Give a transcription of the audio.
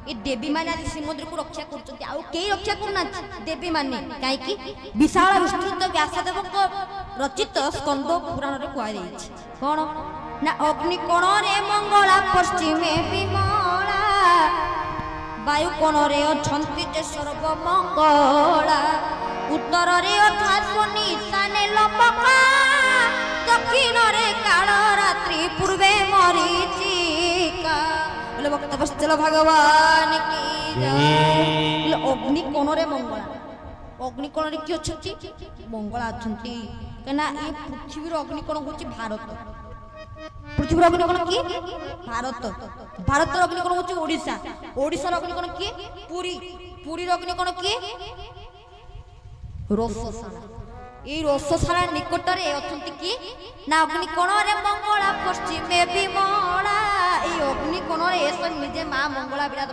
ए देवी माने आज श्रीमंदिर को रक्षा करछन्ति आउ केही रक्षा करना देवी माने काहे कि विशाल विस्तृत व्यासदेव को रचित स्कंद पुराण रे कुआ जाईछि कोन ना अग्नि कोण रे मंगला पश्चिमे विमला वायु कोण रे अछन्ति जे सर्व मंगला उत्तर रे अथासनि साने लपका दक्षिण रे काल रात्रि पूर्वे मरीचिका बोले भक्त वत्सल भगवान की जय। अग्नि कोण रे मंगला अग्नि कोण रे कि अछंती मंगला अछंती कना ए पृथ्वी रो अग्नि कोण होची भारत पृथ्वी रो अग्नि कोण की भारत भारत रो अग्नि कोण होची ओडिसा ओडिसा रो अग्नि कोण की पुरी पुरी रो अग्नि कोण की रोसशाला এই রসশালা নিকটরে অছন্তি কি না অগ্নি কোণরে মঙ্গলা পশ্চিমে বিমলা এই অগ্নি কোণরে এসে নিজে মা মঙ্গলা বিরাজ